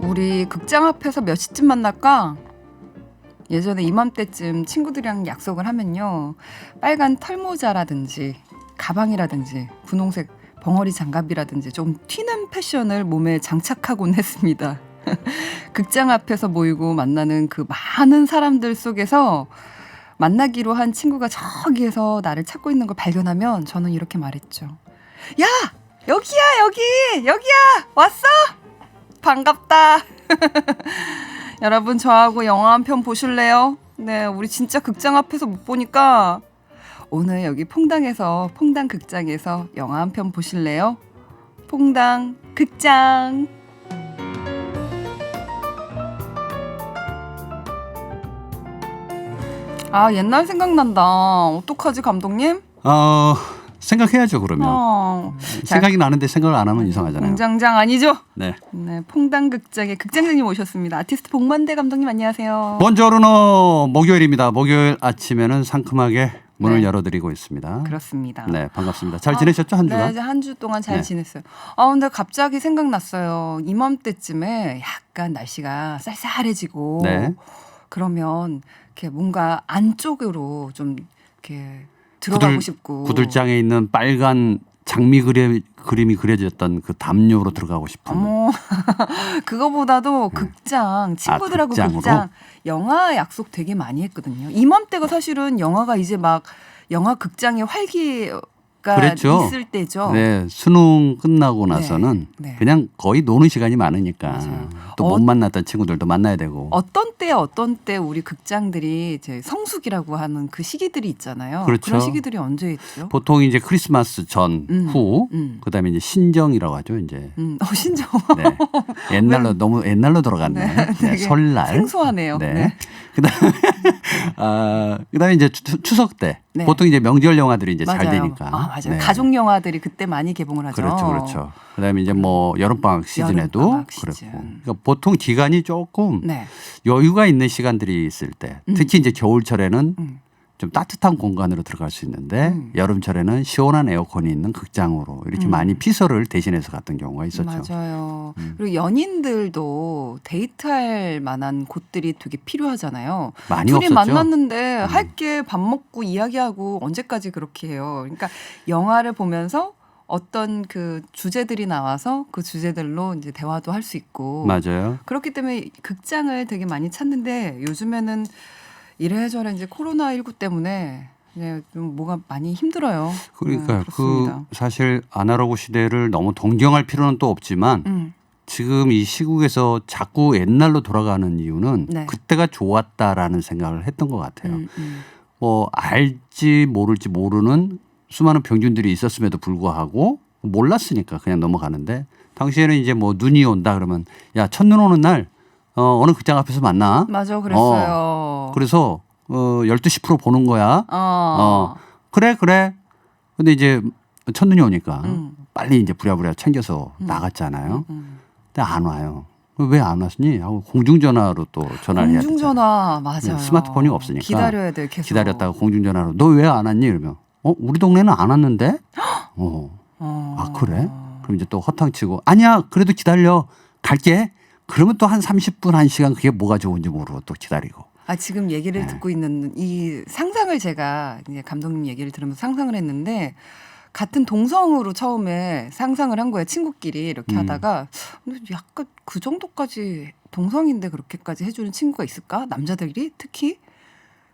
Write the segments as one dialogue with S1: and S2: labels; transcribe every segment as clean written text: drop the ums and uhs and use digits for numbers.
S1: 우리 극장 앞에서 몇 시쯤 만날까? 예전에 이맘때쯤 친구들이랑 약속을 하면요. 빨간 털모자라든지 가방이라든지 분홍색 벙어리 장갑이라든지 좀 튀는 패션을 몸에 장착하곤 했습니다. 극장 앞에서 모이고 만나는 그 많은 사람들 속에서 만나기로 한 친구가 저기에서 나를 찾고 있는 걸 발견하면 저는 이렇게 말했죠. 야! 여기야! 왔어? 반갑다. 여러분 저하고 영화 한 편 보실래요? 네, 우리 진짜 극장 앞에서 못 보니까 오늘 여기 퐁당 극장에서 영화 한 편 보실래요? 퐁당 극장. 아, 옛날 생각난다. 어떡하지, 감독님?
S2: 생각해야죠, 그러면. 생각이 나는데 생각을 안 하면 이상하잖아요.
S1: 공장장 아니죠?
S2: 네.
S1: 네, 퐁당 극장의 극장장님 오셨습니다. 아티스트 복만대 감독님 안녕하세요.
S2: 본조르노 목요일입니다. 목요일 아침에는 상큼하게 문을
S1: 네.
S2: 열어드리고 있습니다.
S1: 그렇습니다.
S2: 네, 반갑습니다. 잘 지내셨죠, 한 주간?
S1: 네, 한 주 동안 잘
S2: 네.
S1: 지냈어요. 근데 갑자기 생각났어요. 이맘때쯤에 약간 날씨가 쌀쌀해지고
S2: 네.
S1: 그러면 이렇게 뭔가 안쪽으로 좀 이렇게 들어가고 싶고
S2: 구들장에 있는 빨간 장미 그림이 그려졌던 그 담요로 들어가고 싶은.
S1: 어머, 그거보다도 극장, 친구들하고
S2: 극장으로?
S1: 극장, 영화 약속 되게 많이 했거든요. 이맘때가 사실은 영화가 이제 막 영화 극장의 활기가
S2: 그랬죠.
S1: 있을 때죠.
S2: 네, 수능 끝나고 나서는
S1: 네.
S2: 그냥 거의 노는 시간이 많으니까
S1: 맞아요.
S2: 또 못 만났던 친구들도 만나야 되고.
S1: 어떤 때 우리 극장들이 이제 성수기라고 하는 그 시기들이 있잖아요.
S2: 그렇죠.
S1: 그런 시기들이 언제 있죠?
S2: 보통 이제 크리스마스 전, 후,
S1: 음.
S2: 그다음에 이제 신정이라고 하죠, 이제.
S1: 신정.
S2: 네. 너무 옛날로 돌아갔네.
S1: 네,
S2: 네,
S1: 되게
S2: 설날.
S1: 생소하네요.
S2: 네.
S1: 네.
S2: 그다음에 이제 추석 때
S1: 네.
S2: 보통 이제 명절 영화들이 이제 잘
S1: 맞아요.
S2: 되니까.
S1: 맞아요.
S2: 네.
S1: 가족 영화들이 그때 많이 개봉을 하죠.
S2: 그렇죠. 그다음에 이제 뭐 여름방학 시즌에도
S1: 여름방학
S2: 그렇고.
S1: 시즌.
S2: 그러니까 보통 기간이 조금
S1: 네.
S2: 여유가 있는 시간들이 있을 때, 특히 이제 겨울철에는 좀 따뜻한 공간으로 들어갈 수 있는데 여름철에는 시원한 에어컨이 있는 극장으로 이렇게 많이 피서를 대신해서 갔던 경우가 있었죠.
S1: 맞아요. 그리고 연인들도 데이트할 만한 곳들이 되게 필요하잖아요.
S2: 많이
S1: 둘이
S2: 없었죠.
S1: 만났는데 할 게 밥 먹고 이야기하고 언제까지 그렇게 해요. 그러니까 영화를 보면서 어떤 그 주제들이 나와서 그 주제들로 이제 대화도 할 수 있고.
S2: 맞아요.
S1: 그렇기 때문에 극장을 되게 많이 찾는데 요즘에는 이래저래 이제 코로나19 때문에 이제 좀 뭐가 많이 힘들어요.
S2: 그러니까
S1: 네, 그렇습니다.
S2: 사실 아날로그 시대를 너무 동경할 필요는 또 없지만 지금 이 시국에서 자꾸 옛날로 돌아가는 이유는
S1: 네.
S2: 그때가 좋았다라는 생각을 했던 것 같아요. 뭐 알지 모를지 모르는 수많은 병균들이 있었음에도 불구하고 몰랐으니까 그냥 넘어가는데 당시에는 이제 뭐 눈이 온다 그러면 야, 첫눈 오는 날 어느 극장 앞에서 만나.
S1: 맞아, 그랬어요.
S2: 그래서 12시 프로 보는 거야. 그래. 근데 이제 첫눈이 오니까 빨리 이제 부랴부랴 챙겨서 나갔잖아요. 근데 안 와요. 왜 안 왔니? 하고 공중전화로 또 전화를 해야 되잖아요.
S1: 공중전화 맞아요.
S2: 스마트폰이 없으니까.
S1: 기다려야 돼요, 계속.
S2: 기다렸다가 공중전화로 너 왜 안 왔니? 이러면 우리 동네는 안 왔는데? 그래? 그럼 이제 또 허탕치고 아니야 그래도 기다려 갈게. 그러면 또 한 30분 1시간 그게 뭐가 좋은지 모르고 또 기다리고.
S1: 지금 얘기를
S2: 네.
S1: 듣고 있는 이 상상을 제가 이제 감독님 얘기를 들으면서 상상을 했는데 같은 동성으로 처음에 상상을 한 거예요. 친구끼리 이렇게 하다가 근데 약간 그 정도까지 동성인데 그렇게까지 해주는 친구가 있을까? 남자들이 특히.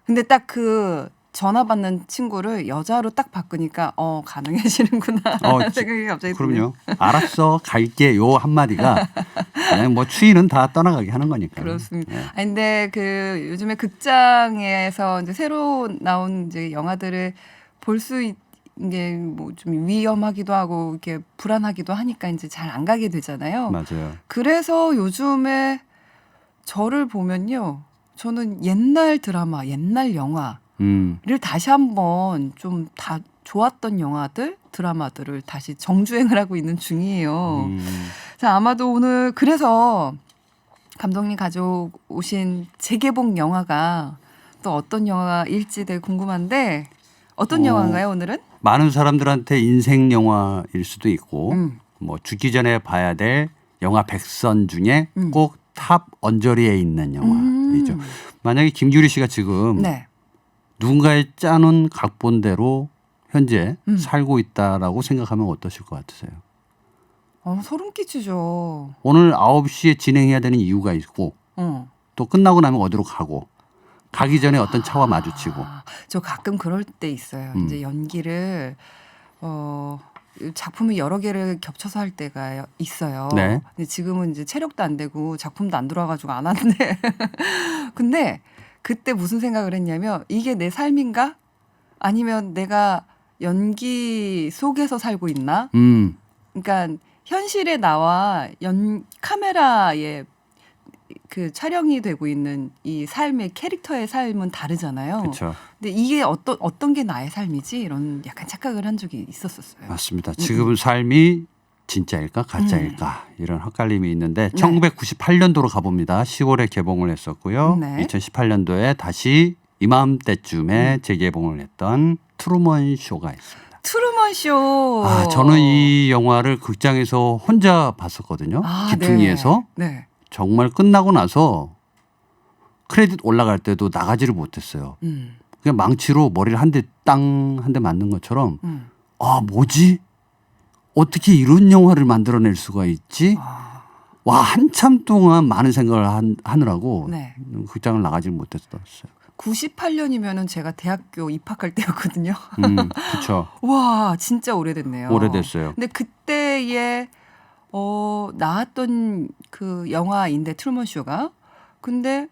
S1: 근데 딱 그 전화 받는 친구를 여자로 딱 바꾸니까 가능해지는구나 생각이 갑자기
S2: 그럼요. 알았어 갈게 요 한마디가 그냥 뭐 추위는 다 떠나가게 하는 거니까.
S1: 그렇습니다.
S2: 네.
S1: 근데 그 요즘에 극장에서 이제 새로 나온 이제 영화들을 볼 수 이게 뭐 좀 위험하기도 하고 이렇게 불안하기도 하니까 이제 잘 안 가게 되잖아요.
S2: 맞아요.
S1: 그래서 요즘에 저를 보면요, 저는 옛날 드라마, 옛날 영화를 다시 한번 좀 다 좋았던 영화들, 드라마들을 다시 정주행을 하고 있는 중이에요. 자, 아마도 오늘 그래서 감독님 가져오신 재개봉 영화가 또 어떤 영화일지 되게 궁금한데 어떤 영화인가요, 오늘은?
S2: 많은 사람들한테 인생 영화일 수도 있고 뭐 죽기 전에 봐야 될 영화 백선 중에 꼭 탑 언저리에 있는 영화이죠. 만약에 김규리 씨가 지금
S1: 네.
S2: 누군가의 짜놓은 각본대로 현재 살고 있다라고 생각하면 어떠실 것 같으세요?
S1: 소름 끼치죠.
S2: 오늘 9시에 진행해야 되는 이유가 있고 또 끝나고 나면 어디로 가기 전에 어떤 차와 마주치고.
S1: 저 가끔 그럴 때 있어요. 이제 연기를 작품이 여러 개를 겹쳐서 할 때가 있어요.
S2: 네.
S1: 근데 지금은 이제 체력도 안 되고 작품도 안 들어와가지고 안 하는데 근데 그때 무슨 생각을 했냐면 이게 내 삶인가? 아니면 내가 연기 속에서 살고 있나? 그러니까 현실에 나와 카메라에 그 촬영이 되고 있는 이 삶의 캐릭터의 삶은 다르잖아요.
S2: 그렇죠.
S1: 근데 이게 어떤 게 나의 삶이지? 이런 약간 착각을 한 적이 있었어요.
S2: 맞습니다. 지금은 삶이 진짜일까 가짜일까 이런 헛갈림이 있는데 1998년도로 가봅니다. 10월에 개봉을 했었고요.
S1: 네.
S2: 2018년도에 다시 이맘때쯤에 재개봉을 했던 트루먼 쇼가 있습니다.
S1: 트루먼 쇼.
S2: 저는 이 영화를 극장에서 혼자 봤었거든요. 기퉁이에서.
S1: 네.
S2: 정말 끝나고 나서 크레딧 올라갈 때도 나가지를 못했어요. 그냥 망치로 머리를 한 대 맞는 것처럼 뭐지? 어떻게 이런 영화를 만들어낼 수가 있지? 와 한참 동안 많은 생각을 하느라고 극장을 나가지를 못했었어요.
S1: 98년이면은 제가 대학교 입학할 때였거든요.
S2: 그렇죠.
S1: 와 진짜 오래됐네요.
S2: 오래됐어요.
S1: 근데 그때에 나왔던 그 영화인데 트루먼 쇼가 근데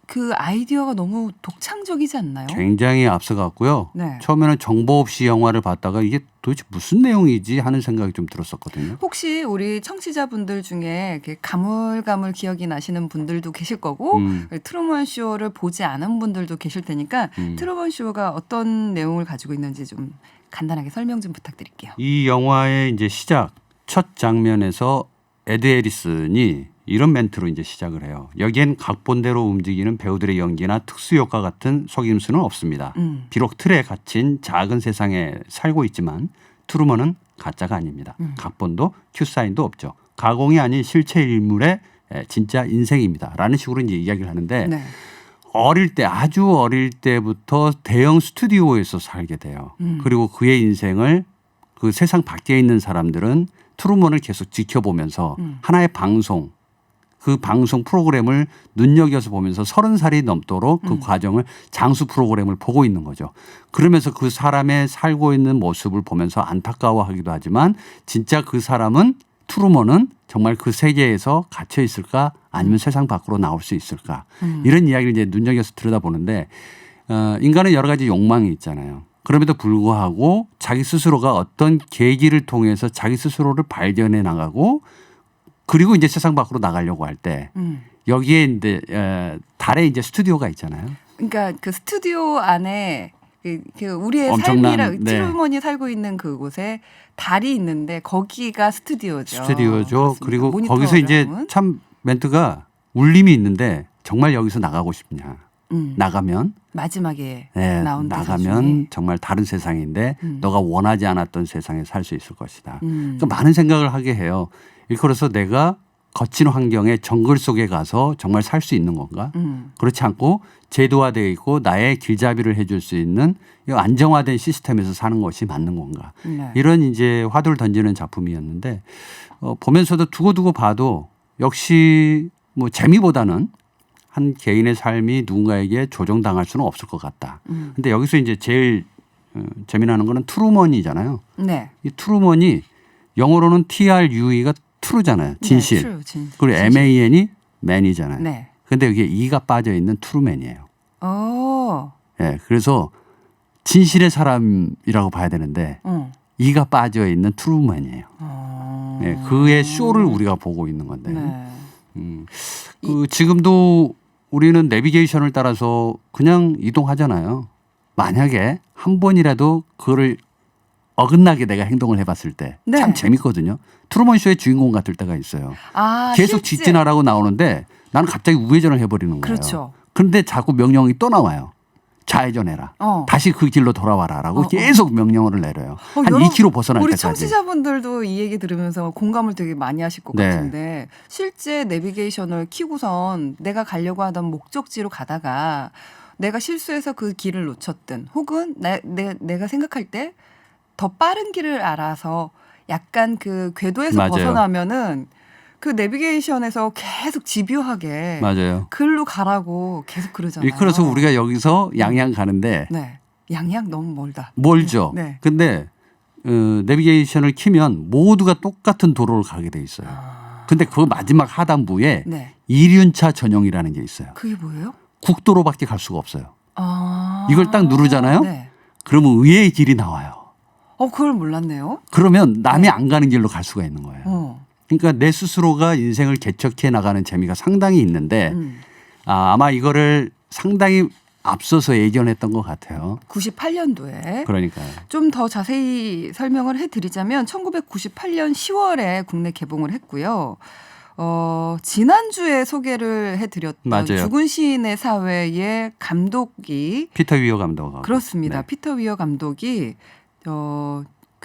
S1: 그 아이디어가 너무 독창적이지 않나요?
S2: 굉장히 앞서갔고요.
S1: 네.
S2: 처음에는 정보 없이 영화를 봤다가 이게 도대체 무슨 내용이지 하는 생각이 좀 들었었거든요.
S1: 혹시 우리 청취자분들 중에 이렇게 가물가물 기억이 나시는 분들도 계실 거고 트루먼 쇼를 보지 않은 분들도 계실 테니까 트루먼 쇼가 어떤 내용을 가지고 있는지 좀 간단하게 설명 좀 부탁드릴게요.
S2: 이 영화의 이제 시작 첫 장면에서 에드 해리슨이 이런 멘트로 이제 시작을 해요. 여기엔 각본대로 움직이는 배우들의 연기나 특수효과 같은 속임수는 없습니다. 비록 틀에 갇힌 작은 세상에 살고 있지만 트루먼은 가짜가 아닙니다. 각본도 큐사인도 없죠. 가공이 아닌 실체 인물의 진짜 인생입니다. 라는 식으로 이제 이야기를 하는데 어릴 때 아주 어릴 때부터 대형 스튜디오에서 살게 돼요. 그리고 그의 인생을 그 세상 밖에 있는 사람들은 트루먼을 계속 지켜보면서 하나의 방송 그 방송 프로그램을 눈여겨서 보면서 30살이 넘도록 그 과정을 장수 프로그램을 보고 있는 거죠. 그러면서 그 사람의 살고 있는 모습을 보면서 안타까워하기도 하지만 진짜 그 사람은 트루먼은 정말 그 세계에서 갇혀 있을까 아니면 세상 밖으로 나올 수 있을까 이런 이야기를 이제 눈여겨서 들여다보는데 인간은 여러 가지 욕망이 있잖아요. 그럼에도 불구하고 자기 스스로가 어떤 계기를 통해서 자기 스스로를 발견해 나가고 그리고 이제 세상 밖으로 나가려고 할 때 여기에 이제 달에 이제 스튜디오가 있잖아요.
S1: 그러니까 그 스튜디오 안에 그 우리의
S2: 엄청난,
S1: 삶이랑 트루먼이 살고 있는 그곳에 달이 있는데 거기가 스튜디오죠.
S2: 스튜디오죠. 그리고 거기서 이제 참 멘트가 울림이 있는데 정말 여기서 나가고 싶냐. 나가면
S1: 마지막에
S2: 나온 나가면 정말 다른 세상인데 너가 원하지 않았던 세상에 살 수 있을 것이다. 그러니까 많은 생각을 하게 해요. 일컬어서 내가 거친 환경의 정글 속에 가서 정말 살 수 있는 건가? 그렇지 않고 제도화되어 있고 나의 길잡이를 해줄 수 있는 안정화된 시스템에서 사는 것이 맞는 건가? 이런 이제 화두를 던지는 작품이었는데 보면서도 두고두고 봐도 역시 뭐 재미보다는 한 개인의 삶이 누군가에게 조종당할 수는 없을 것 같다. 근데 여기서 이제 제일 재미나는 거는 트루먼이잖아요. 네. 이 트루먼이 영어로는 TRUE가 true잖아요. 진실. 네, true, 그리고 MAN이 man이잖아요. 네. 근데 여기에 E가 빠져 있는 트루맨이에요. 오. 네, 그래서 진실의 사람이라고 봐야 되는데 E가 빠져 있는 트루맨이에요. 네, 그의 쇼를 우리가 보고 있는 건데. 그 지금도 우리는 내비게이션을 따라서 그냥 이동하잖아요. 만약에 한 번이라도 그거를 어긋나게 내가 행동을 해봤을 때 참 재밌거든요. 트루먼 쇼의 주인공 같을 때가 있어요. 계속 직진하라고 나오는데 나는 갑자기 우회전을 해버리는 거예요. 그렇죠. 그런데 자꾸 명령이 또 나와요. 좌회전해라. 다시 그 길로 돌아와라라고 계속 명령어를 내려요. 한 2km 벗어날
S1: 우리
S2: 때까지.
S1: 우리 청취자분들도 이 얘기 들으면서 공감을 되게 많이 하실 것
S2: 네.
S1: 같은데 실제 내비게이션을 켜고선 내가 가려고 하던 목적지로 가다가 내가 실수해서 그 길을 놓쳤든 혹은 내가 생각할 때 더 빠른 길을 알아서 약간 그 궤도에서
S2: 맞아요.
S1: 벗어나면은 그 내비게이션에서 계속 집요하게
S2: 맞아요.
S1: 글로 가라고 계속 그러잖아요.
S2: 그래서 우리가 여기서 양양 가는데
S1: 네. 양양 너무 멀다.
S2: 멀죠.
S1: 네.
S2: 근데 내비게이션을 키면 모두가 똑같은 도로를 가게 돼 있어요. 근데 그 마지막 하단부에
S1: 네.
S2: 이륜차 전용이라는 게 있어요.
S1: 그게 뭐예요?
S2: 국도로밖에 갈 수가 없어요. 이걸 딱 누르잖아요.
S1: 네.
S2: 그러면 의외의 길이 나와요.
S1: 그걸 몰랐네요.
S2: 그러면 남이 안 가는 길로 갈 수가 있는 거예요.
S1: 어.
S2: 그러니까 내 스스로가 인생을 개척해 나가는 재미가 상당히 있는데 아마 이거를 상당히 앞서서 예견했던 것 같아요.
S1: 98년도에
S2: 그러니까요.
S1: 좀 더 자세히 설명을 해드리자면 1998년 10월에 국내 개봉을 했고요. 지난주에 소개를 해드렸던
S2: 맞아요.
S1: 죽은 시인의 사회의 감독이
S2: 피터 위어 감독하고.
S1: 그렇습니다.
S2: 네.
S1: 피터 위어 감독이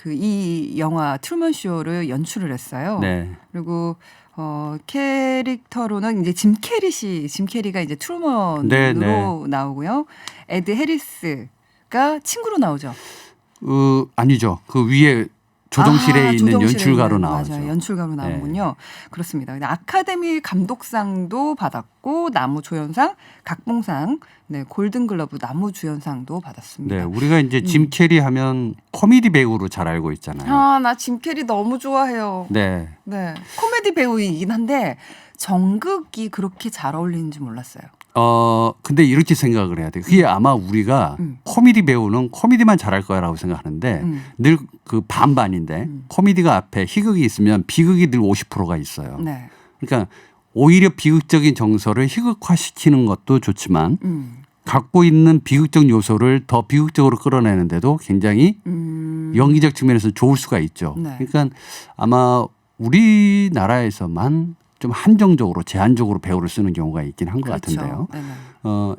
S1: 이 영화 트루먼 쇼를 연출을 했어요.
S2: 네.
S1: 그리고 캐릭터로는 이제 짐 캐리가 이제 트루먼으로
S2: 네,
S1: 나오고요. 에드 해리스가 친구로 나오죠.
S2: 아니죠. 그 위에 조정실에 있는
S1: 조정실에
S2: 연출가로
S1: 있는,
S2: 나오죠.
S1: 맞아요. 연출가로 나오군요. 그렇습니다. 근데 아카데미 감독상도 받았고 나무조연상, 각봉상, 네, 골든글러브 나무주연상도 받았습니다.
S2: 네, 우리가 이제 짐 캐리 하면 코미디 배우로 잘 알고 있잖아요.
S1: 나 짐 캐리 너무 좋아해요.
S2: 네.
S1: 네, 코미디 배우이긴 한데 정극이 그렇게 잘 어울리는지 몰랐어요.
S2: 근데 이렇게 생각을 해야 돼요. 그게 아마 우리가 코미디 배우는 코미디만 잘할 거라고 생각하는데 늘 그 반반인데 코미디가 앞에 희극이 있으면 비극이 늘 50%가 있어요.
S1: 네.
S2: 그러니까 오히려 비극적인 정서를 희극화시키는 것도 좋지만 갖고 있는 비극적 요소를 더 비극적으로 끌어내는데도 굉장히 연기적 측면에서 좋을 수가 있죠.
S1: 네.
S2: 그러니까 아마 우리나라에서만 좀 한정적으로 제한적으로 배우를 쓰는 경우가 있긴 한 것
S1: 그렇죠.
S2: 같은데요.
S1: 네네.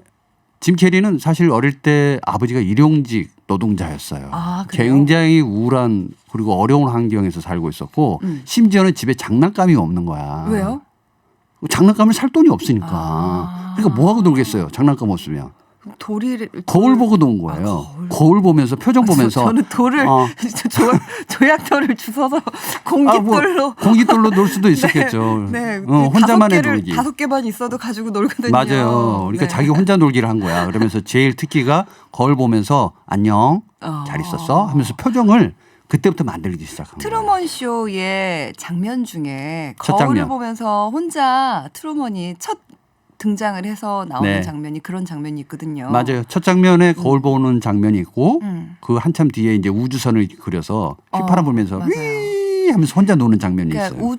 S2: 짐 캐리는 사실 어릴 때 아버지가 일용직 노동자였어요.
S1: 그래요?
S2: 굉장히 우울한 그리고 어려운 환경에서 살고 있었고 심지어는 집에 장난감이 없는 거야.
S1: 왜요?
S2: 장난감을 살 돈이 없으니까. 그러니까 뭐 하고 놀겠어요. 장난감 없으면. 거울 보고 논 거예요. 거울 보면서 표정 보면서.
S1: 저는 돌을 조약돌을 주워서 공깃돌로
S2: 공깃돌로 놀 수도 있었겠죠.
S1: 네.
S2: 혼자만의 놀기.
S1: 5개만 있어도 가지고 놀거든요.
S2: 맞아요. 그러니까
S1: 네.
S2: 자기 혼자 놀기를 한 거야. 그러면서 제일 특기가 거울 보면서 안녕 잘 있었어 하면서 표정을 그때부터 만들기 시작한 거예요.
S1: 트루먼 쇼의 장면 중에
S2: 첫
S1: 거울을
S2: 장면.
S1: 보면서 혼자 트루먼이 첫 등장을 해서 나오는
S2: 네.
S1: 장면이 그런 장면이 있거든요.
S2: 맞아요. 첫 장면에 거울 보는 장면이 있고
S1: 음.
S2: 그 한참 뒤에 이제 우주선을 그려서 휘파람 불면서
S1: 맞아요.
S2: 휘 하면서 혼자 노는 장면이
S1: 그러니까
S2: 있어요.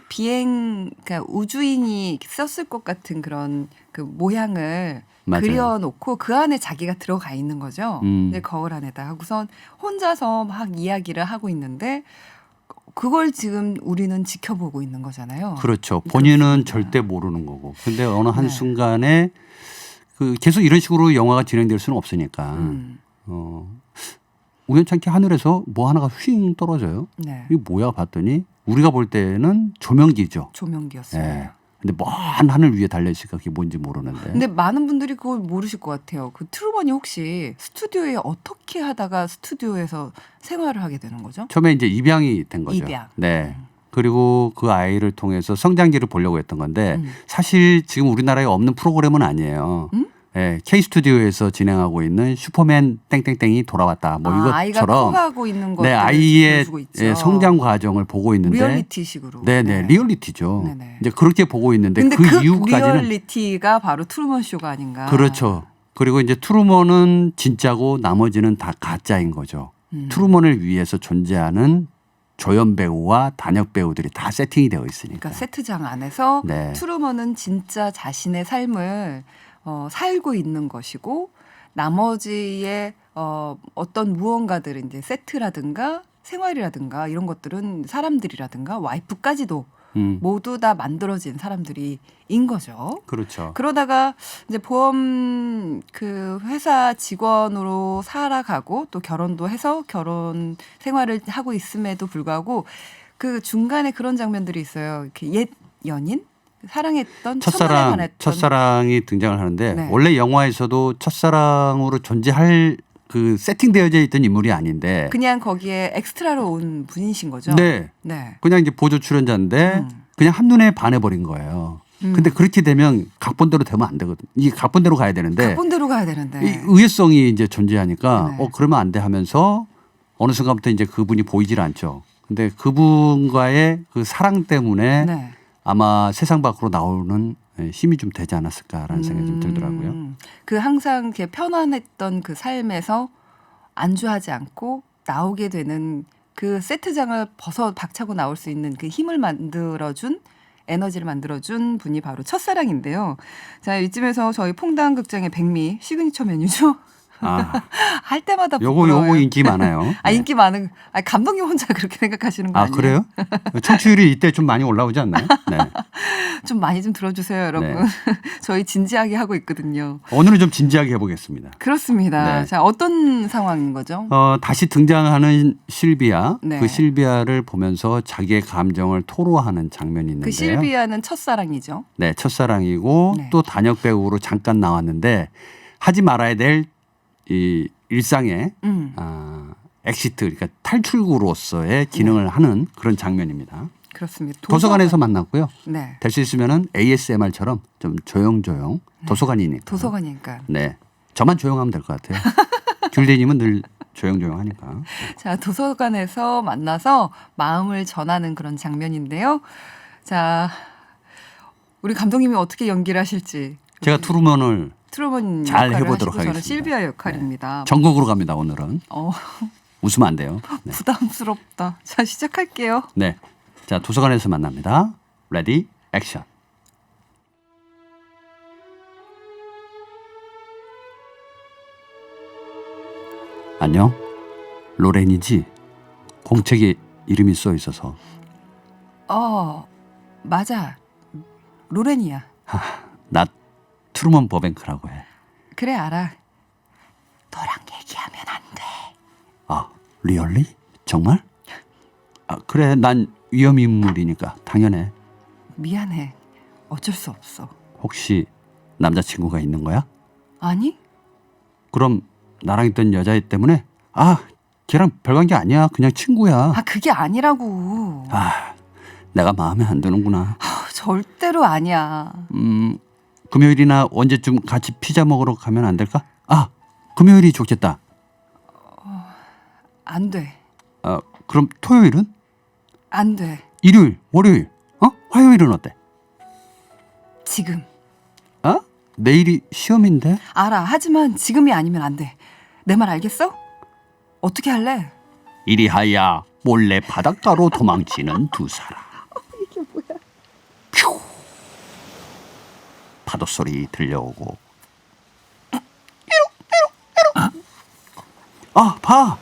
S1: 그러니까 우주인이 썼을 것 같은 그런 그 모양을
S2: 맞아요.
S1: 그려놓고 그 안에 자기가 들어가 있는 거죠. 근데 거울 안에다 하고선 혼자서 막 이야기를 하고 있는데 그걸 지금 우리는 지켜보고 있는 거잖아요.
S2: 그렇죠. 본인은
S1: 그렇습니다.
S2: 절대 모르는 거고. 근데 어느
S1: 네.
S2: 한순간에 그 계속 이런 식으로 영화가 진행될 수는 없으니까 우연찮게 하늘에서 뭐 하나가 휙 떨어져요.
S1: 네.
S2: 이게 뭐야 봤더니 우리가 볼 때는 조명기죠.
S1: 조명기였습니다.
S2: 네. 근데 먼 하늘 위에 달려있으니까 그게 뭔지 모르는데.
S1: 근데 많은 분들이 그걸 모르실 것 같아요. 그 트루먼이 혹시 스튜디오에 어떻게 하다가 스튜디오에서 생활을 하게 되는 거죠?
S2: 처음에 이제 입양이 된 거죠.
S1: 입양.
S2: 네. 그리고 그 아이를 통해서 성장기를 보려고 했던 건데 사실 지금 우리나라에 없는 프로그램은 아니에요. 네, K스튜디오에서 진행하고 있는 슈퍼맨 땡땡땡이 돌아왔다. 뭐
S1: 아이가
S2: 이것처럼
S1: 커가고 있는 것들
S2: 네, 아이의
S1: 보여주고 있죠.
S2: 예, 성장 과정을 보고 있는데
S1: 리얼리티식으로.
S2: 네네 리얼리티죠.
S1: 네네.
S2: 이제 그렇게 보고 있는데
S1: 근데
S2: 그
S1: 그
S2: 이후까지는
S1: 리얼리티가 바로 트루먼 쇼가 아닌가.
S2: 그렇죠. 그리고 이제 트루먼은 진짜고 나머지는 다 가짜인 거죠. 트루먼을 위해서 존재하는 조연 배우와 단역 배우들이 다 세팅이 되어 있으니까.
S1: 그러니까 세트장 안에서
S2: 네.
S1: 트루먼은 진짜 자신의 삶을 살고 있는 것이고 나머지의 어떤 무언가들은 이제 세트라든가 생활이라든가 이런 것들은 사람들이라든가 와이프까지도 모두 다 만들어진 사람들이 인 거죠.
S2: 그렇죠.
S1: 그러다가 이제 보험 그 회사 직원으로 살아가고 또 결혼도 해서 결혼 생활을 하고 있음에도 불구하고 그 중간에 그런 장면들이 있어요. 이렇게 옛 연인 사랑했던 첫날에 반했던
S2: 첫사랑이 등장을 하는데
S1: 네.
S2: 원래 영화에서도 첫사랑으로 존재할 그 세팅되어져 있던 인물이 아닌데
S1: 그냥 거기에 엑스트라로 온 분이신 거죠.
S2: 네.
S1: 네.
S2: 그냥 이제 보조 출연자인데 그냥 한눈에 반해버린 거예요. 근데 그렇게 되면 각본대로 되면 안 되거든. 이게 각본대로 가야 되는데
S1: 각본대로 가야 되는데
S2: 이 의외성이 이제 존재하니까
S1: 네.
S2: 그러면 안 돼 하면서 어느 순간부터 이제 그분이 보이질 않죠. 근데 그분과의 그 사랑 때문에
S1: 네.
S2: 아마 세상 밖으로 나오는 힘이 좀 되지 않았을까라는 생각이 좀 들더라고요.
S1: 그 항상 이렇게 편안했던 그 삶에서 안주하지 않고 나오게 되는 그 세트장을 벗어 박차고 나올 수 있는 그 힘을 만들어준 에너지를 만들어준 분이 바로 첫사랑인데요. 자, 이쯤에서 저희 퐁당 극장의 백미 시그니처 메뉴죠.
S2: 아,
S1: 할 때마다
S2: 요거
S1: 부끄러워요.
S2: 인기 많아요.
S1: 아,
S2: 네.
S1: 인기 많은. 아, 감독님 혼자 그렇게 생각하시는 거
S2: 아,
S1: 아니에요?
S2: 그래요? 청취율이 이때 좀 많이 올라오지 않나요? 네.
S1: 좀 많이 좀 들어주세요, 여러분.
S2: 네.
S1: 저희 진지하게 하고 있거든요.
S2: 오늘은 좀 진지하게 해보겠습니다.
S1: 그렇습니다.
S2: 네.
S1: 자, 어떤 상황인 거죠?
S2: 다시 등장하는 실비아,
S1: 네.
S2: 그 실비아를 보면서 자기의 감정을 토로하는 장면이 있는데요.
S1: 그 실비아는 첫사랑이죠.
S2: 네, 첫사랑이고
S1: 네.
S2: 또 단역 배우로 잠깐 나왔는데 하지 말아야 될 이 일상의 엑시트, 그러니까 탈출구로서의 기능을 하는 그런 장면입니다.
S1: 그렇습니다.
S2: 도서관에서 만났고요.
S1: 네.
S2: 될 수 있으면은 ASMR처럼 좀 조용조용 도서관이니까.
S1: 도서관이니까.
S2: 네, 저만 조용하면 될 것 같아요. 귤리님은 늘 조용조용하니까.
S1: 자, 도서관에서 만나서 마음을 전하는 그런 장면인데요. 자, 우리 감독님이 어떻게 연기를 하실지.
S2: 제가 트루먼을
S1: 트루먼
S2: 잘
S1: 역할을
S2: 해보도록
S1: 하시고 저는
S2: 하겠습니다.
S1: 실비아 역할입니다.
S2: 전국으로 갑니다. 오늘은
S1: 어,
S2: 웃으면 안 돼요. 네.
S1: 부담스럽다. 자, 시작할게요.
S2: 네, 자 도서관에서 만납니다. 레디 액션. 안녕, 로렌이지? 공책에 이름이 써 있어서.
S1: 맞아. 로렌이야.
S2: 나 트루먼 버뱅크라고 해.
S1: 그래, 알아. 너랑 얘기하면 안 돼.
S2: 아, 리얼리? 정말? 아, 그래, 난 위험인물이니까 당연해.
S1: 미안해. 어쩔 수 없어.
S2: 혹시 남자친구가 있는 거야?
S1: 아니?
S2: 그럼 나랑 있던 여자애 때문에? 아, 걔랑 별관계 아니야. 그냥 친구야.
S1: 아, 그게 아니라고.
S2: 아, 내가 마음에 안 드는구나.
S1: 절대로 아니야.
S2: 금요일이나 언제쯤 같이 피자 먹으러 가면 안 될까? 아, 금요일이 좋겠다.
S1: 안 돼.
S2: 그럼 토요일은?
S1: 안 돼.
S2: 일요일, 월요일, 화요일은 어때?
S1: 지금.
S2: 내일이 시험인데?
S1: 알아. 하지만 지금이 아니면 안 돼. 내 말 알겠어? 어떻게 할래?
S2: 이리하여 몰래 바닷가로 도망치는 두 사람.
S1: 이게 뭐야?
S2: 퓨. 파도 소리 들려오고. 봐.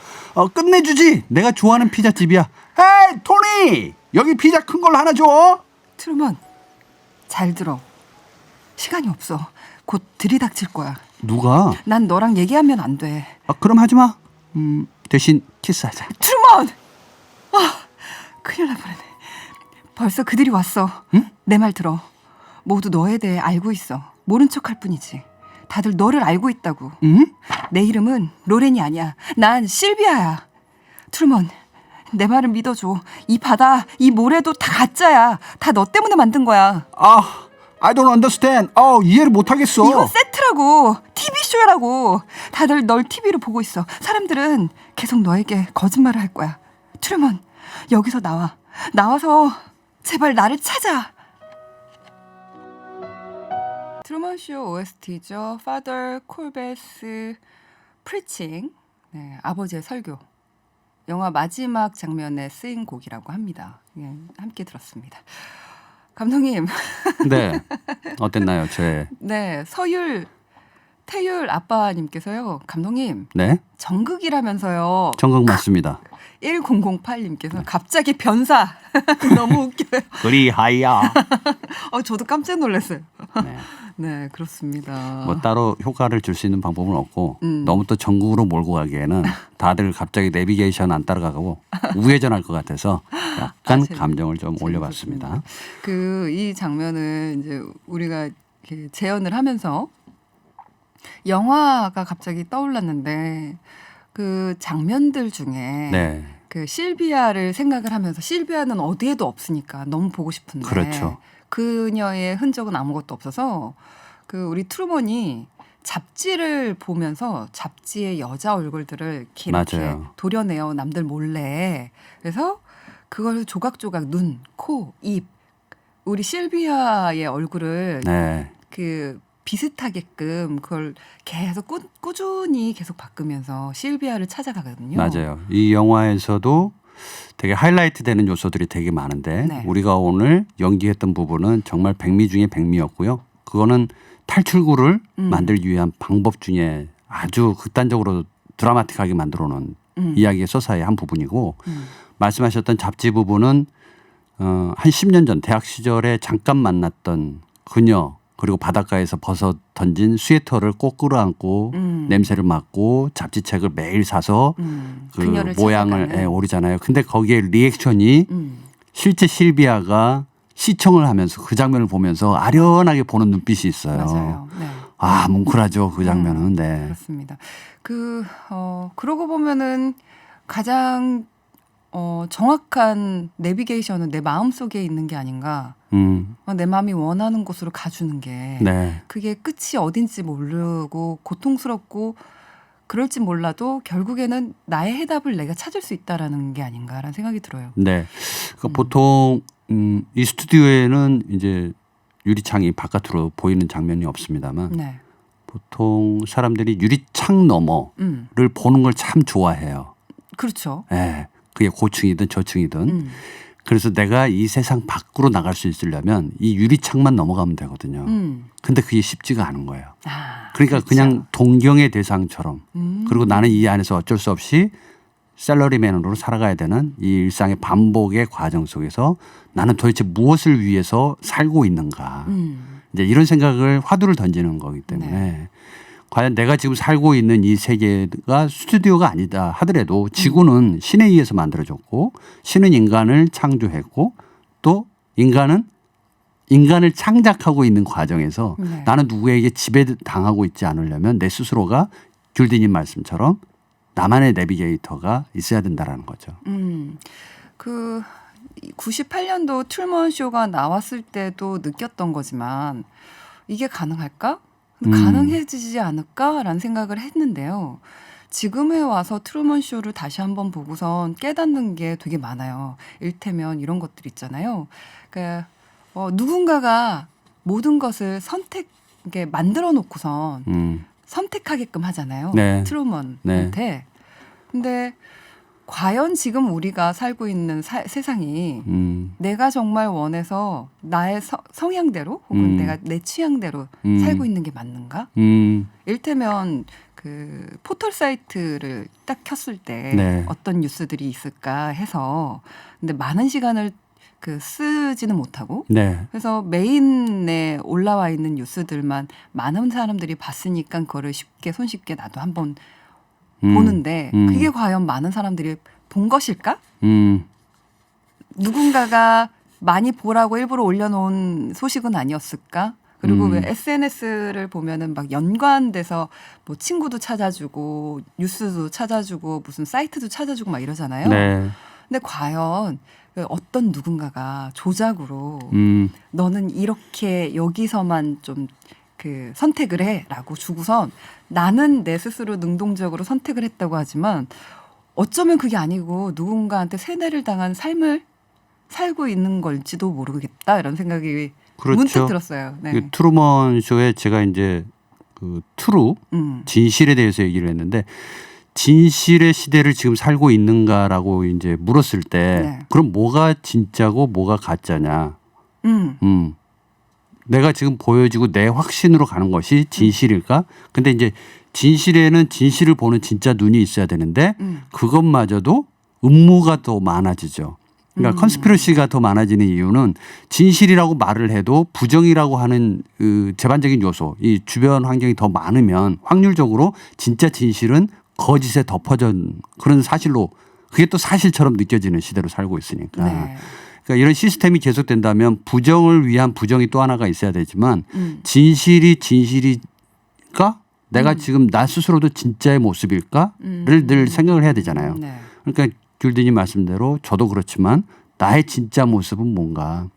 S2: 끝내주지. 내가 좋아하는 피자집이야. 헤이, 토니! 여기 피자 큰 걸로 하나 줘.
S1: 트루먼, 잘 들어. 시간이 없어. 곧 들이닥칠 거야.
S2: 누가?
S1: 난 너랑 얘기하면 안 돼.
S2: 그럼 하지 마. 대신 키스하자.
S1: 트루먼! 큰일 날 뻔했네. 벌써 그들이 왔어.
S2: 응?
S1: 내 말 들어. 모두 너에 대해 알고 있어. 모른 척할 뿐이지. 다들 너를 알고 있다고.
S2: 응?
S1: 내 이름은 로렌이 아니야. 난 실비아야. 트루먼, 내 말을 믿어줘. 이 바다, 이 모래도 다 가짜야. 다 너 때문에 만든 거야.
S2: I don't understand. 이해를 못하겠어.
S1: 이건 세트라고. TV쇼라고. 다들 널 TV로 보고 있어. 사람들은 계속 너에게 거짓말을 할 거야. 트루먼, 여기서 나와. 나와서 제발 나를 찾아. 트루먼쇼 OST죠. Father Colbert's Preaching. 네, 아버지의 설교. 영화 마지막 장면에 쓰인 곡이라고 합니다. 예, 함께 들었습니다. 감독님.
S2: 네. 어땠나요? 제
S1: 네, 서율 태율 아빠님께서요. 감독님
S2: 네,
S1: 정극이라면서요.
S2: 정극 맞습니다.
S1: 1008님께서 갑자기 변사 너무 웃겨요.
S2: 그리하여.
S1: 저도 깜짝 놀랐어요.
S2: 네.
S1: 네, 그렇습니다.
S2: 뭐 따로 효과를 줄 수 있는 방법은 없고
S1: 음.
S2: 너무 또 전국으로 몰고 가기에는 다들 갑자기 내비게이션 안 따라가고 우회전할 것 같아서 약간 감정을 좀 올려봤습니다.
S1: 이 장면은 이제 우리가 이렇게 재연을 하면서 영화가 갑자기 떠올랐는데 그 장면들 중에
S2: 네,
S1: 그 실비아를 생각을 하면서 실비아는 어디에도 없으니까 너무 보고 싶은데
S2: 그렇죠.
S1: 그녀의 흔적은 아무것도 없어서 그 우리 트루먼이 잡지를 보면서 잡지의 여자 얼굴들을 이렇게
S2: 맞아요.
S1: 도려내요. 남들 몰래. 그래서 그걸 조각조각 눈, 코, 입 우리 실비아의 얼굴을
S2: 네,
S1: 그 비슷하게끔 그걸 계속 꾸준히 계속 바꾸면서 실비아를 찾아가거든요.
S2: 맞아요. 이 영화에서도 되게 하이라이트 되는 요소들이 되게 많은데
S1: 네.
S2: 우리가 오늘 연기했던 부분은 정말 백미 중에 백미였고요. 그거는 탈출구를 만들기 위한 방법 중에 아주 극단적으로 드라마틱하게 만들어 놓은 이야기의 서사의 한 부분이고 말씀하셨던 잡지 부분은 한 10년 전 대학 시절에 잠깐 만났던 그녀 그리고 바닷가에서 벗어 던진 스웨터를 꼭 끌어안고 냄새를 맡고 잡지책을 매일 사서 그 모양을 오리잖아요. 근데 거기에 리액션이 실제 실비아가 시청을 하면서 그 장면을 보면서 아련하게 보는 눈빛이 있어요.
S1: 맞아요. 네.
S2: 아, 뭉클하죠. 그 장면은. 네.
S1: 그렇습니다. 그러고 보면은 가장 정확한 내비게이션은 내 마음속에 있는 게 아닌가. 내 마음이 원하는 곳으로 가주는 게
S2: 네.
S1: 그게 끝이 어딘지 모르고 고통스럽고 그럴지 몰라도 결국에는 나의 해답을 내가 찾을 수 있다라는 게 아닌가라는 생각이 들어요.
S2: 네. 그러니까 보통 이 스튜디오에는 이제 유리창이 바깥으로 보이는 장면이 없습니다만
S1: 네.
S2: 보통 사람들이 유리창 너머를 보는 걸 참 좋아해요.
S1: 그렇죠.
S2: 네. 그게 고층이든 저층이든. 그래서 내가 이 세상 밖으로 나갈 수 있으려면 이 유리창만 넘어가면 되거든요. 근데 그게 쉽지가 않은 거예요. 그러니까
S1: 그렇죠.
S2: 그냥 동경의 대상처럼 그리고 나는 이 안에서 어쩔 수 없이 샐러리맨으로 살아가야 되는 이 일상의 반복의 과정 속에서 나는 도대체 무엇을 위해서 살고 있는가. 이제 이런 생각을 화두를 던지는 거기 때문에
S1: 네.
S2: 과연 내가 지금 살고 있는 이 세계가 스튜디오가 아니다 하더라도 지구는 신에 의해서 만들어졌고 신은 인간을 창조했고 또 인간을 창작하고 있는 과정에서
S1: 네.
S2: 나는 누구에게 지배당하고 있지 않으려면 내 스스로가 귤디님 말씀처럼 나만의 내비게이터가 있어야 된다라는 거죠.
S1: 98년도 트루먼 쇼가 나왔을 때도 느꼈던 거지만 이게 가능할까? 가능해지지 않을까라는 생각을 했는데요. 지금에 와서 트루먼 쇼를 다시 한번 보고선 깨닫는 게 되게 많아요. 일테면 이런 것들 있잖아요. 그러니까 누군가가 모든 것을 이렇게 만들어 놓고선 선택하게끔 하잖아요.
S2: 네.
S1: 트루먼한테.
S2: 네.
S1: 근데 과연 지금 우리가 살고 있는 세상이 내가 정말 원해서 나의 성향대로 혹은 내가 내 취향대로 살고 있는 게 맞는가? 일테면 그 포털 사이트를 딱 켰을 때
S2: 네.
S1: 어떤 뉴스들이 있을까 해서 근데 많은 시간을 쓰지는 못하고
S2: 네.
S1: 그래서 메인에 올라와 있는 뉴스들만 많은 사람들이 봤으니까 그거를 손쉽게 나도 한번 보는데 그게 과연 많은 사람들이 본 것일까? 누군가가 많이 보라고 일부러 올려놓은 소식은 아니었을까? 그리고 왜 SNS를 보면은 막 연관돼서 뭐 친구도 찾아주고 뉴스도 찾아주고 무슨 사이트도 찾아주고 막 이러잖아요.
S2: 네.
S1: 근데 과연 어떤 누군가가 조작으로 너는 이렇게 여기서만 좀 선택을 해라고 주고선 나는 내 스스로 능동적으로 선택을 했다고 하지만 어쩌면 그게 아니고 누군가한테 세뇌를 당한 삶을 살고 있는 걸지도 모르겠다 이런 생각이
S2: 그렇죠.
S1: 문득 들었어요. 네.
S2: 트루먼 쇼에 제가 이제 그 트루 진실에 대해서 얘기를 했는데 진실의 시대를 지금 살고 있는가라고 이제 물었을 때
S1: 네.
S2: 그럼 뭐가 진짜고 뭐가 가짜냐? 내가 지금 보여지고 내 확신으로 가는 것이 진실일까? 근데 이제 진실에는 진실을 보는 진짜 눈이 있어야 되는데 그것마저도 음모가 더 많아지죠. 그러니까 컨스피러시가 더 많아지는 이유는 진실이라고 말을 해도 부정이라고 하는 그 제반적인 요소, 이 주변 환경이 더 많으면 확률적으로 진짜 진실은 거짓에 덮어진 그런 사실로 그게 또 사실처럼 느껴지는 시대로 살고 있으니까.
S1: 네.
S2: 그러니까 이런 시스템이 계속된다면 부정을 위한 부정이 또 하나가 있어야 되지만 진실일까? 내가 지금 나 스스로도 진짜의 모습일까?를 늘 생각을 해야 되잖아요.
S1: 네.
S2: 그러니까 귤디님 말씀대로 저도 그렇지만 나의 진짜 모습은 뭔가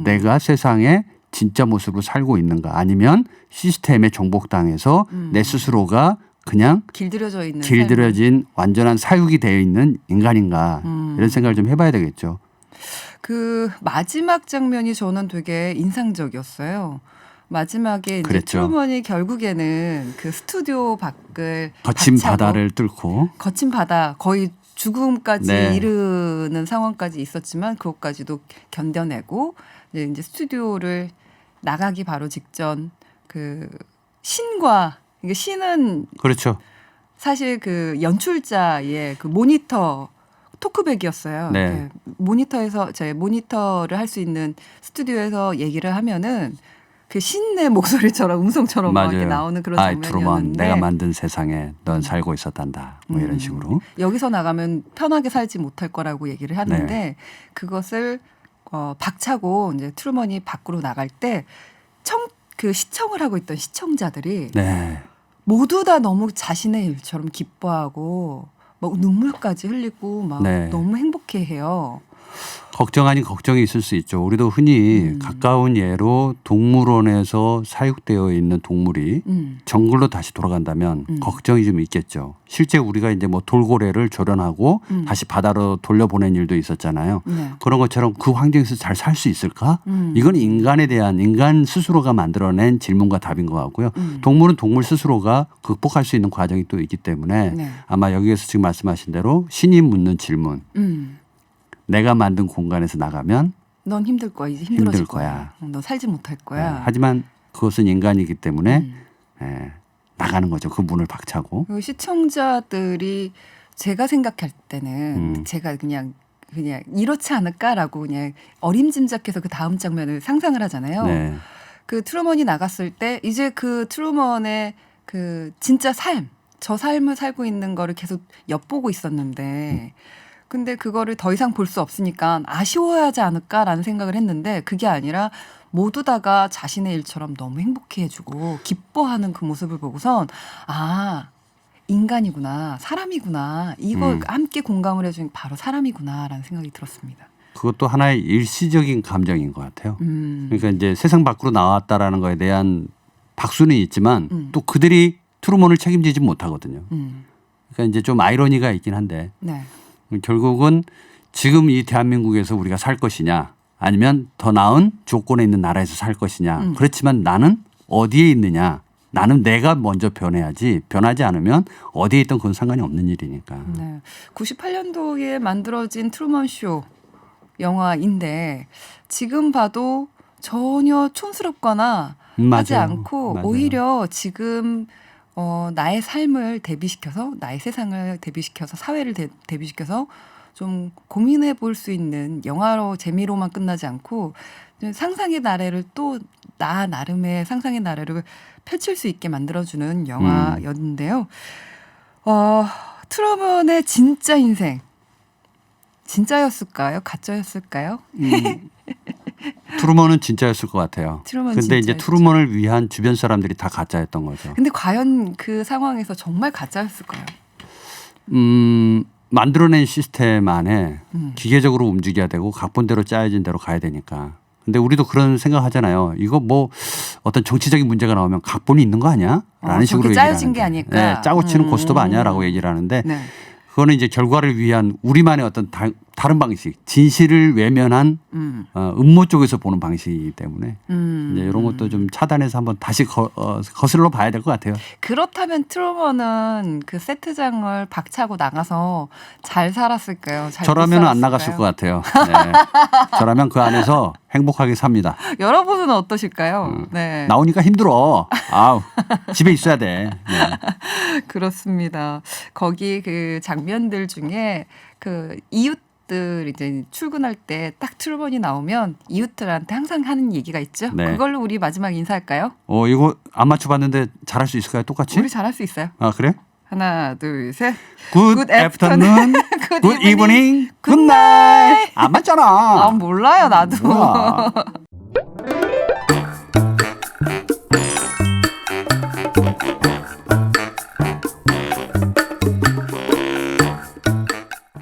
S2: 내가 세상에 진짜 모습으로 살고 있는가 아니면 시스템에 정복당해서 내 스스로가 그냥
S1: 길들여져 있는
S2: 길들여진 완전한 사육이 되어 있는 인간인가 이런 생각을 좀 해봐야 되겠죠.
S1: 그 마지막 장면이 저는 되게 인상적이었어요. 마지막에 이제
S2: 그랬죠.
S1: 트루먼이 결국에는 그 스튜디오 밖을
S2: 거친
S1: 박차고
S2: 바다를 뚫고
S1: 거친 바다 거의 죽음까지
S2: 네.
S1: 이르는 상황까지 있었지만 그것까지도 견뎌내고 이제 스튜디오를 나가기 바로 직전 그 신과 이게 신은
S2: 그렇죠.
S1: 사실 그 연출자의 그 모니터 토크백이었어요.
S2: 네.
S1: 이렇게 모니터에서 제 모니터를 할 수 있는 스튜디오에서 얘기를 하면은 그 신의 목소리처럼 음성처럼 막 이렇게 나오는 그런
S2: 아이 트루먼
S1: 장면이었는데
S2: 내가 만든 세상에 넌 살고 있었단다. 뭐 이런 식으로.
S1: 여기서 나가면 편하게 살지 못할 거라고 얘기를 하는데
S2: 네.
S1: 그것을 박차고 이제 트루먼이 밖으로 나갈 때 그 시청을 하고 있던 시청자들이
S2: 네.
S1: 모두 다 너무 자신의 일처럼 기뻐하고 막 눈물까지 흘리고 막
S2: 네.
S1: 너무 행복해해요.
S2: 걱정 아닌 걱정이 있을 수 있죠. 우리도 흔히 가까운 예로 동물원에서 사육되어 있는 동물이 정글로 다시 돌아간다면 걱정이 좀 있겠죠. 실제 우리가 이제 뭐 돌고래를 조련하고 다시 바다로 돌려보낸 일도 있었잖아요.
S1: 네.
S2: 그런 것처럼 그 환경에서 잘 살 수 있을까? 이건 인간에 대한 인간 스스로가 만들어낸 질문과 답인 것 같고요. 동물은 동물 스스로가 극복할 수 있는 과정이 또 있기 때문에
S1: 네.
S2: 아마 여기에서 지금 말씀하신 대로 신이 묻는 질문. 내가 만든 공간에서 나가면
S1: 넌 힘들 거야. 이제 힘들어질
S2: 힘들 거야.
S1: 넌 살지 못할 거야.
S2: 하지만 그것은 인간이기 때문에 나가는 거죠. 그 문을 박차고.
S1: 그리고 시청자들이 제가 생각할 때는 제가 그냥 이렇지 않을까라고 그냥 어림짐작해서 그 다음 장면을 상상을 하잖아요.
S2: 네.
S1: 그 트루먼이 나갔을 때 이제 그 트루먼의 그 진짜 삶, 저 삶을 살고 있는 거를 계속 엿보고 있었는데 근데 그거를 더 이상 볼 수 없으니까 아쉬워야 하지 않을까라는 생각을 했는데 그게 아니라 모두 다가 자신의 일처럼 너무 행복해해주고 기뻐하는 그 모습을 보고선 아 인간이구나 사람이구나 이걸 함께 공감을 해준 바로 사람이구나라는 생각이 들었습니다.
S2: 그것도 하나의 일시적인 감정인 것 같아요. 그러니까 이제 세상 밖으로 나왔다라는 거에 대한 박수는 있지만 또 그들이 트루먼을 책임지지 못하거든요. 그러니까 이제 좀 아이러니가 있긴 한데
S1: 네.
S2: 결국은 지금 이 대한민국에서 우리가 살 것이냐 아니면 더 나은 조건에 있는 나라에서 살 것이냐. 그렇지만 나는 어디에 있느냐. 나는 내가 먼저 변해야지 변하지 않으면 어디에 있던 그건 상관이 없는 일이니까.
S1: 네. 98년도에 만들어진 트루먼 쇼 영화인데 지금 봐도 전혀 촌스럽거나 하지
S2: 맞아요.
S1: 않고
S2: 맞아요.
S1: 오히려 지금 나의 삶을 대비시켜서 나의 세상을 대비시켜서 사회를 대비시켜서 좀 고민해 볼 수 있는 영화로 재미로만 끝나지 않고 상상의 나래를 또 나 나름의 상상의 나래를 펼칠 수 있게 만들어주는 영화였는데요. 트루먼의 진짜 인생 진짜였을까요? 가짜였을까요?
S2: 트루먼은 진짜였을 것 같아요.
S1: 트루먼
S2: 근데 이제
S1: 진짜였죠.
S2: 트루먼을 위한 주변 사람들이 다 가짜였던 거죠.
S1: 근데 과연 그 상황에서 정말 가짜였을까요?
S2: 만들어낸 시스템 안에 기계적으로 움직여야 되고 각본대로 짜여진 대로 가야 되니까. 근데 우리도 그런 생각하잖아요. 이거 뭐 어떤 정치적인 문제가 나오면 각본이 있는 거 아니야? 라는 식으로 얘기를
S1: 짜여진
S2: 하는데.
S1: 게 아닐까?
S2: 네, 짜고 치는 고스톱 아니야라고 얘기를 하는데
S1: 네.
S2: 그거는 이제 결과를 위한 우리만의 어떤 다른 방식, 진실을 외면한 음모 쪽에서 보는 방식이기 때문에 이제 이런 것도 좀 차단해서 한번 다시 거슬러 봐야 될 것 같아요.
S1: 그렇다면 트루먼은 그 세트장을 박차고 나가서 잘 살았을까요? 잘
S2: 저라면 안
S1: 살았을까요?
S2: 나갔을 것 같아요. 네. 저라면 그 안에서 행복하게 삽니다.
S1: 여러분은 어떠실까요? 네.
S2: 나오니까 힘들어. 아우, 집에 있어야 돼. 네.
S1: 그렇습니다. 거기 그 장면들 중에 그 이웃들 이제 출근할 때 딱 트루먼이 나오면 이웃들한테 항상 하는 얘기가 있죠.
S2: 네.
S1: 그걸로 우리 마지막 인사할까요?
S2: 이거 안 맞춰봤는데 잘할 수 있을까요? 똑같이?
S1: 우리 잘할 수 있어요.
S2: 아, 그래?
S1: 하나, 둘, 셋.
S2: Good afternoon,
S1: Good
S2: good
S1: evening,
S2: evening, good night. 안 맞잖아.
S1: 몰라요, 나도.
S2: 뭐야.